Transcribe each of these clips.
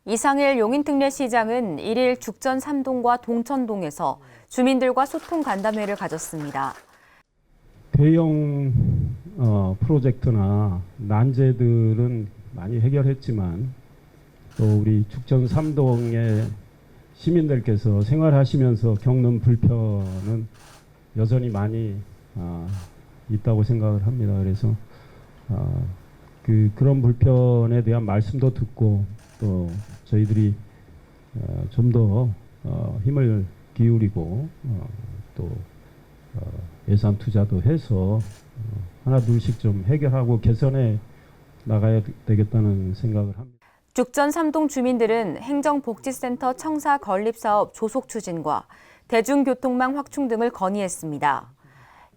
이상일 용인특례시장은 1일 죽전 3동과 동천동에서 주민들과 소통 간담회를 가졌습니다. 대형 프로젝트나 난제들은 많이 해결했지만 또 우리 죽전 3동의 시민들께서 생활하시면서 겪는 불편은 여전히 많이 있다고 생각을 합니다. 그래서 그런 불편에 대한 말씀도 듣고 또 저희들이 좀 더 힘을 기울이고 또 예산 투자도 해서 하나 둘씩 좀 해결하고 개선해 나가야 되겠다는 생각을 합니다. 죽전 3동 주민들은 행정복지센터 청사 건립사업 조속 추진과 대중교통망 확충 등을 건의했습니다.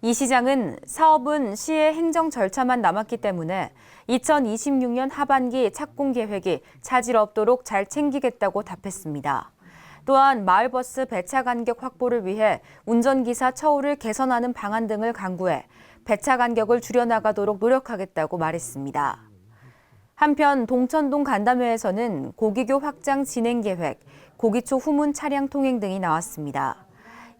이 시장은 사업은 시의 행정 절차만 남았기 때문에 2026년 하반기 착공 계획이 차질 없도록 잘 챙기겠다고 답했습니다. 또한 마을버스 배차 간격 확보를 위해 운전기사 처우를 개선하는 방안 등을 강구해 배차 간격을 줄여나가도록 노력하겠다고 말했습니다. 한편 동천동 간담회에서는 고기교 확장 진행 계획, 고기초 후문 차량 통행 등이 나왔습니다.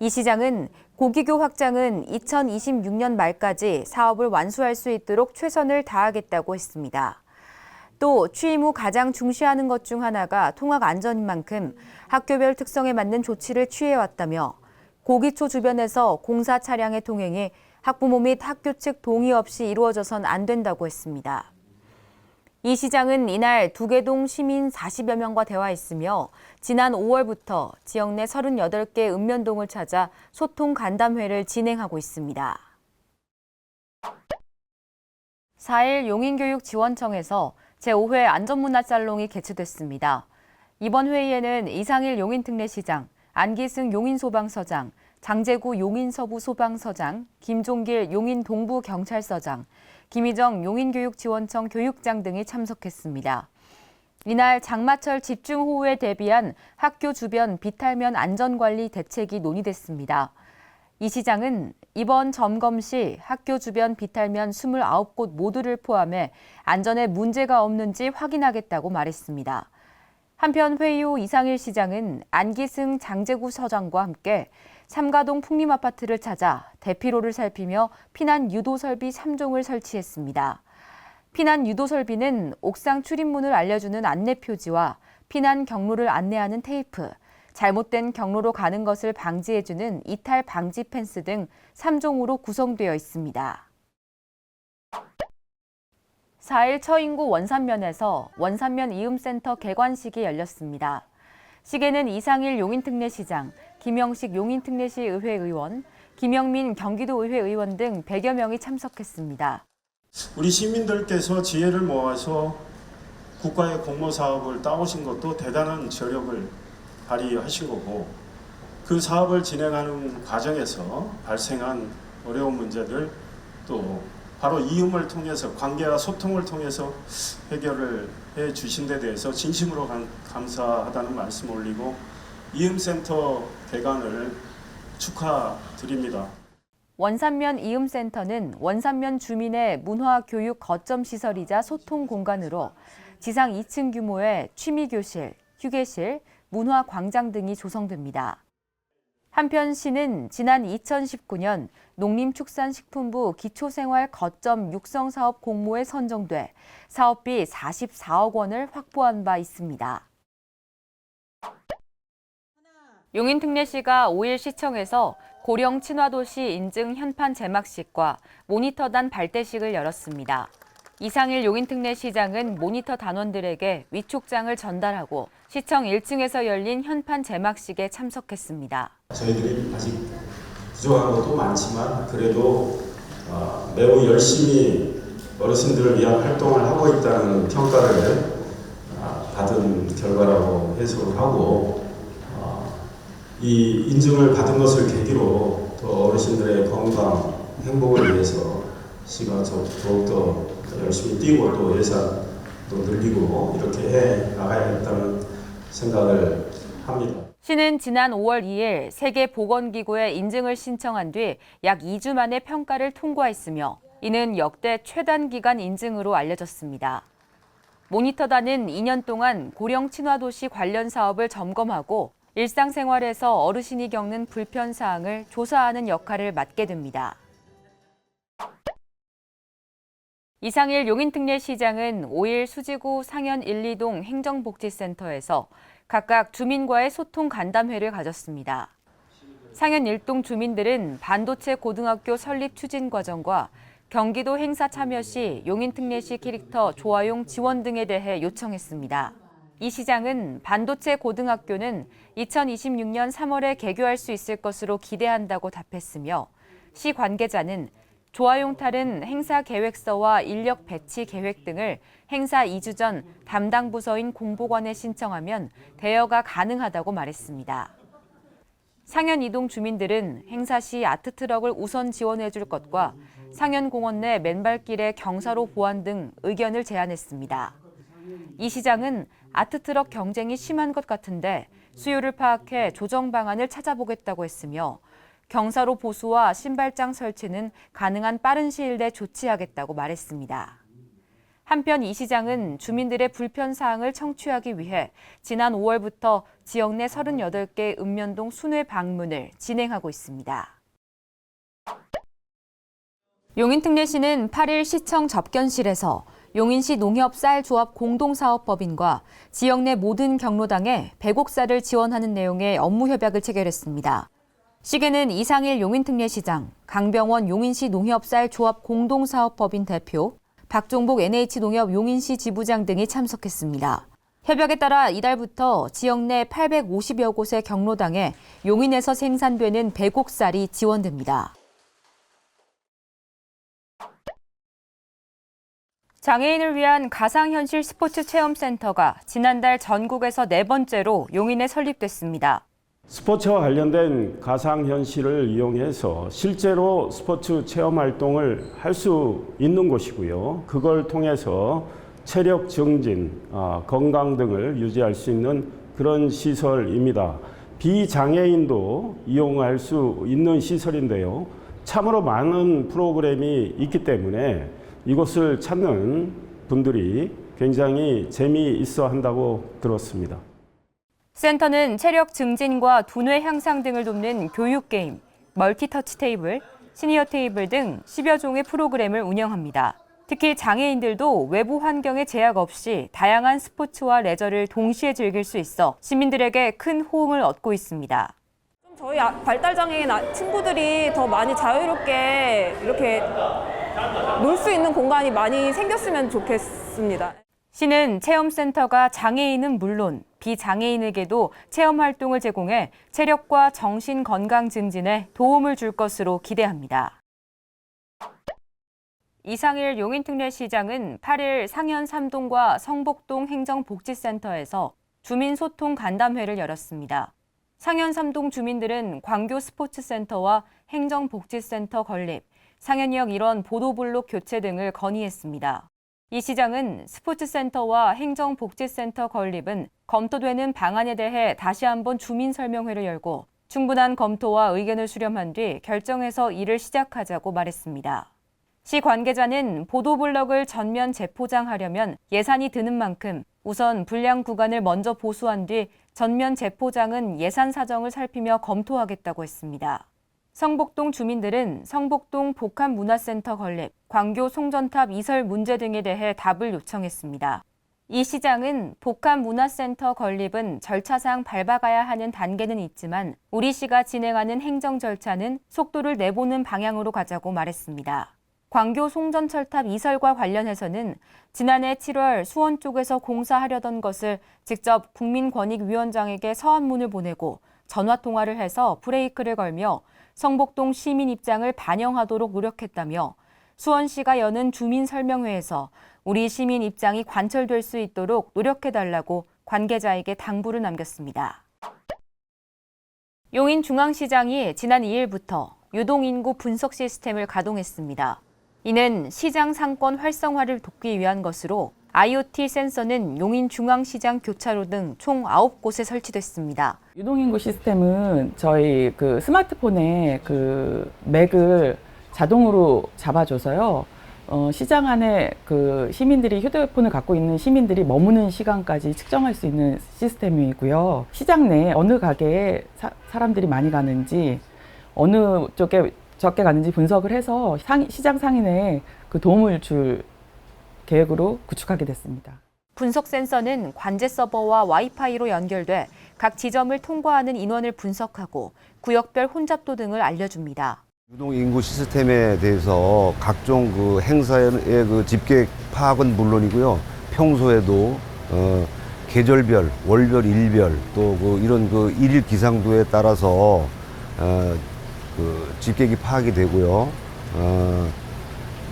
이 시장은 고기교 확장은 2026년 말까지 사업을 완수할 수 있도록 최선을 다하겠다고 했습니다. 또 취임 후 가장 중시하는 것 중 하나가 통학 안전인 만큼 학교별 특성에 맞는 조치를 취해왔다며 고기초 주변에서 공사 차량의 통행이 학부모 및 학교 측 동의 없이 이루어져선 안 된다고 했습니다. 이 시장은 이날 두개동 시민 40여 명과 대화했으며 지난 5월부터 지역 내 38개 읍면동을 찾아 소통 간담회를 진행하고 있습니다. 4일 용인교육지원청에서 제5회 안전문화살롱이 개최됐습니다. 이번 회의에는 이상일 용인특례시장, 안기승 용인소방서장, 장재구 용인서부소방서장, 김종길 용인동부경찰서장, 김희정 용인교육지원청 교육장 등이 참석했습니다. 이날 장마철 집중호우에 대비한 학교 주변 비탈면 안전관리 대책이 논의됐습니다. 이 시장은 이번 점검 시 학교 주변 비탈면 29곳 모두를 포함해 안전에 문제가 없는지 확인하겠다고 말했습니다. 한편 회의 후 이상일 시장은 안기승 장재구 서장과 함께 삼가동 풍림아파트를 찾아 대피로를 살피며 피난 유도 설비 3종을 설치했습니다. 피난 유도 설비는 옥상 출입문을 알려주는 안내 표지와 피난 경로를 안내하는 테이프, 잘못된 경로로 가는 것을 방지해주는 이탈 방지 펜스 등 3종으로 구성되어 있습니다. 4일 처인구 원산면에서 원산면 이음센터 개관식이 열렸습니다. 시계는 이상일 용인특례시장, 김영식 용인특례시 의회 의원, 김영민 경기도의회 의원 등 100여 명이 참석했습니다. 우리 시민들께서 지혜를 모아서 국가의 공모 사업을 따오신 것도 대단한 저력을 발휘하신 거고 그 사업을 진행하는 과정에서 발생한 어려운 문제들 또 바로 이음을 통해서 관계와 소통을 통해서 해결을 해 주신 데 대해서 진심으로 감사하다는 말씀 올리고 이음센터 개관을 축하드립니다. 원산면 이음센터는 원산면 주민의 문화, 교육 거점 시설이자 소통 공간으로 지상 2층 규모의 취미교실, 휴게실, 문화 광장 등이 조성됩니다. 한편 시는 지난 2019년 농림축산식품부 기초생활 거점 육성사업 공모에 선정돼 사업비 44억 원을 확보한 바 있습니다. 용인특례시가 5일 시청에서 고령 친화도시 인증 현판 제막식과 모니터단 발대식을 열었습니다. 이상일 용인특례시장은 모니터 단원들에게 위촉장을 전달하고 시청 1층에서 열린 현판 제막식에 참석했습니다. 저희들이 아직 부족한 것도 많지만 그래도 매우 열심히 어르신들을 위한 활동을 하고 있다는 평가를 받은 결과라고 해석을 하고 이 인증을 받은 것을 계기로 또 어르신들의 건강, 행복을 위해서 시가 더욱더 열심히 뛰고 또 예산도 늘리고 이렇게 해 나가야겠다는 생각을 합니다. 시는 지난 5월 2일 세계보건기구에 인증을 신청한 뒤 약 2주 만에 평가를 통과했으며 이는 역대 최단 기간 인증으로 알려졌습니다. 모니터단은 2년 동안 고령 친화도시 관련 사업을 점검하고 일상생활에서 어르신이 겪는 불편사항을 조사하는 역할을 맡게 됩니다. 이상일 용인특례시장은 5일 수지구 상현 1, 2동 행정복지센터에서 각각 주민과의 소통 간담회를 가졌습니다. 상현 1동 주민들은 반도체 고등학교 설립 추진 과정과 경기도 행사 참여 시 용인특례시 캐릭터 조화용 지원 등에 대해 요청했습니다. 이 시장은 반도체 고등학교는 2026년 3월에 개교할 수 있을 것으로 기대한다고 답했으며 시 관계자는 조화용 탈은 행사 계획서와 인력 배치 계획 등을 행사 2주 전 담당 부서인 공보관에 신청하면 대여가 가능하다고 말했습니다. 상현 2동 주민들은 행사 시 아트트럭을 우선 지원해 줄 것과 상현공원 내 맨발길의 경사로 보완 등 의견을 제안했습니다. 이 시장은 아트트럭 경쟁이 심한 것 같은데 수요를 파악해 조정 방안을 찾아보겠다고 했으며 경사로 보수와 신발장 설치는 가능한 빠른 시일 내 조치하겠다고 말했습니다. 한편 이 시장은 주민들의 불편 사항을 청취하기 위해 지난 5월부터 지역 내 38개 읍면동 순회 방문을 진행하고 있습니다. 용인특례시는 8일 시청 접견실에서 용인시 농협쌀조합 공동사업법인과 지역 내 모든 경로당에 배곡쌀을 지원하는 내용의 업무협약을 체결했습니다. 시계는 이상일 용인특례시장, 강병원 용인시 농협쌀조합 공동사업법인 대표, 박종복 NH농협 용인시 지부장 등이 참석했습니다. 협약에 따라 이달부터 지역 내 850여 곳의 경로당에 용인에서 생산되는 배곡쌀이 지원됩니다. 장애인을 위한 가상현실 스포츠 체험센터가 지난달 전국에서 4번째로 용인에 설립됐습니다. 스포츠와 관련된 가상현실을 이용해서 실제로 스포츠 체험 활동을 할 수 있는 곳이고요. 그걸 통해서 체력 증진, 건강 등을 유지할 수 있는 그런 시설입니다. 비장애인도 이용할 수 있는 시설인데요. 참으로 많은 프로그램이 있기 때문에 이곳을 찾는 분들이 굉장히 재미있어 한다고 들었습니다. 센터는 체력 증진과 두뇌 향상 등을 돕는 교육 게임, 멀티터치 테이블, 시니어 테이블 등 10여 종의 프로그램을 운영합니다. 특히 장애인들도 외부 환경에 제약 없이 다양한 스포츠와 레저를 동시에 즐길 수 있어 시민들에게 큰 호응을 얻고 있습니다. 저희 발달장애인 친구들이 더 많이 자유롭게 이렇게 놀 수 있는 공간이 많이 생겼으면 좋겠습니다. 시는 체험센터가 장애인은 물론 비장애인에게도 체험 활동을 제공해 체력과 정신 건강 증진에 도움을 줄 것으로 기대합니다. 이상일 용인특례시장은 8일 상현 3동과 성복동 행정복지센터에서 주민소통 간담회를 열었습니다. 상현 3동 주민들은 광교 스포츠센터와 행정복지센터 건립, 상현역 일원 보도블록 교체 등을 건의했습니다. 이 시장은 스포츠센터와 행정복지센터 건립은 검토되는 방안에 대해 다시 한번 주민설명회를 열고 충분한 검토와 의견을 수렴한 뒤 결정해서 일을 시작하자고 말했습니다. 시 관계자는 보도블럭을 전면 재포장하려면 예산이 드는 만큼 우선 불량 구간을 먼저 보수한 뒤 전면 재포장은 예산 사정을 살피며 검토하겠다고 했습니다. 성복동 주민들은 성복동 복합문화센터 건립, 광교 송전탑 이설 문제 등에 대해 답을 요청했습니다. 이 시장은 복합문화센터 건립은 절차상 밟아가야 하는 단계는 있지만 우리 시가 진행하는 행정 절차는 속도를 내보는 방향으로 가자고 말했습니다. 광교 송전철탑 이설과 관련해서는 지난해 7월 수원 쪽에서 공사하려던 것을 직접 국민권익위원장에게 서한문을 보내고 전화통화를 해서 브레이크를 걸며 성복동 시민 입장을 반영하도록 노력했다며 수원시가 여는 주민설명회에서 우리 시민 입장이 관철될 수 있도록 노력해달라고 관계자에게 당부를 남겼습니다. 용인중앙시장이 지난 2일부터 유동인구 분석 시스템을 가동했습니다. 이는 시장 상권 활성화를 돕기 위한 것으로 IoT 센서는 용인중앙시장 교차로 등 총 9곳에 설치됐습니다. 유동인구 시스템은 저희 스마트폰에 맥을 자동으로 잡아줘서요. 시장 안에 그 시민들이 휴대폰을 갖고 있는 시민들이 머무는 시간까지 측정할 수 있는 시스템이고요. 시장 내에 어느 가게에 사람들이 많이 가는지 어느 쪽에 적게 가는지 분석을 해서 시장 상인에 그 도움을 줄 계획으로 구축하게 됐습니다. 분석 센서는 관제 서버와 와이파이로 연결돼 각 지점을 통과하는 인원을 분석하고 구역별 혼잡도 등을 알려줍니다. 유동 인구 시스템에 대해서 각종 그 행사의 그 집계 파악은 물론이고요. 평소에도 계절별, 월별, 일별 또 그 이런 그 일일 기상도에 따라서 그 집계기 파악이 되고요.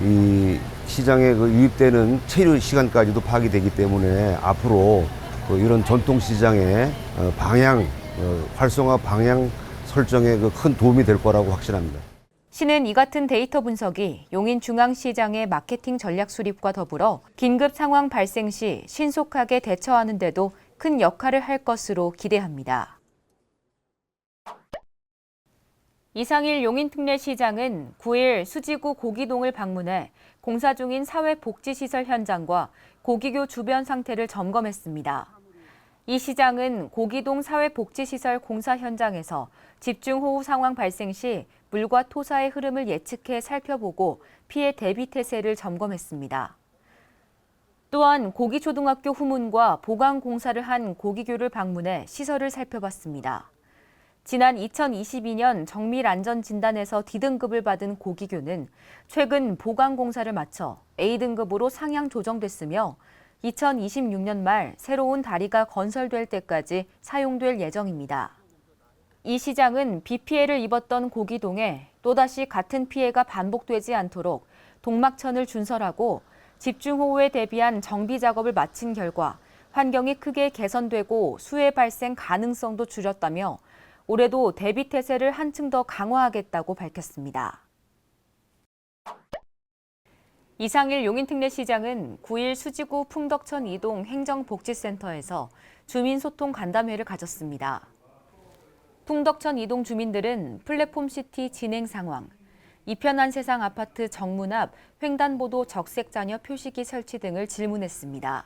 이 시장에 그 유입되는 체류 시간까지도 파악이 되기 때문에 앞으로 그 이런 전통 시장의 방향 활성화 방향 설정에 그 큰 도움이 될 거라고 확신합니다. 시는 이 같은 데이터 분석이 용인중앙시장의 마케팅 전략 수립과 더불어 긴급 상황 발생 시 신속하게 대처하는 데도 큰 역할을 할 것으로 기대합니다. 이상일 용인특례시장은 9일 수지구 고기동을 방문해 공사 중인 사회복지시설 현장과 고기교 주변 상태를 점검했습니다. 이 시장은 고기동 사회복지시설 공사 현장에서 집중호우 상황 발생 시 물과 토사의 흐름을 예측해 살펴보고 피해 대비 태세를 점검했습니다. 또한 고기초등학교 후문과 보강 공사를 한 고기교를 방문해 시설을 살펴봤습니다. 지난 2022년 정밀안전진단에서 D등급을 받은 고기교는 최근 보강 공사를 마쳐 A등급으로 상향 조정됐으며 2026년 말 새로운 다리가 건설될 때까지 사용될 예정입니다. 이 시장은 비 피해를 입었던 고기동에 또다시 같은 피해가 반복되지 않도록 동막천을 준설하고 집중호우에 대비한 정비 작업을 마친 결과 환경이 크게 개선되고 수해 발생 가능성도 줄였다며 올해도 대비 태세를 한층 더 강화하겠다고 밝혔습니다. 이상일 용인특례시장은 9일 수지구 풍덕천 2동 행정복지센터에서 주민소통 간담회를 가졌습니다. 풍덕천 2동 주민들은 플랫폼시티 진행 상황, 이편한 세상 아파트 정문 앞 횡단보도 적색 잔여 표시기 설치 등을 질문했습니다.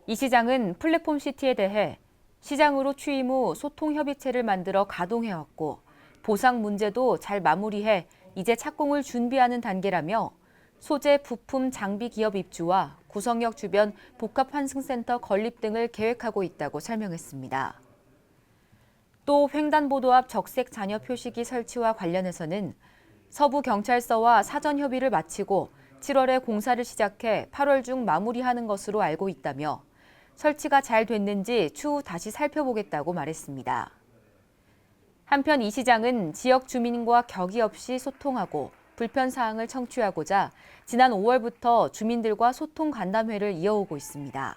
이 시장은 플랫폼시티에 대해 시장으로 취임 후 소통협의체를 만들어 가동해왔고 보상 문제도 잘 마무리해 이제 착공을 준비하는 단계라며 소재, 부품, 장비 기업 입주와 구성역 주변 복합환승센터 건립 등을 계획하고 있다고 설명했습니다. 또 횡단보도 앞 적색 잔여 표시기 설치와 관련해서는 서부경찰서와 사전 협의를 마치고 7월에 공사를 시작해 8월 중 마무리하는 것으로 알고 있다며 설치가 잘 됐는지 추후 다시 살펴보겠다고 말했습니다. 한편 이 시장은 지역 주민과 격의 없이 소통하고 불편사항을 청취하고자 지난 5월부터 주민들과 소통 간담회를 이어오고 있습니다.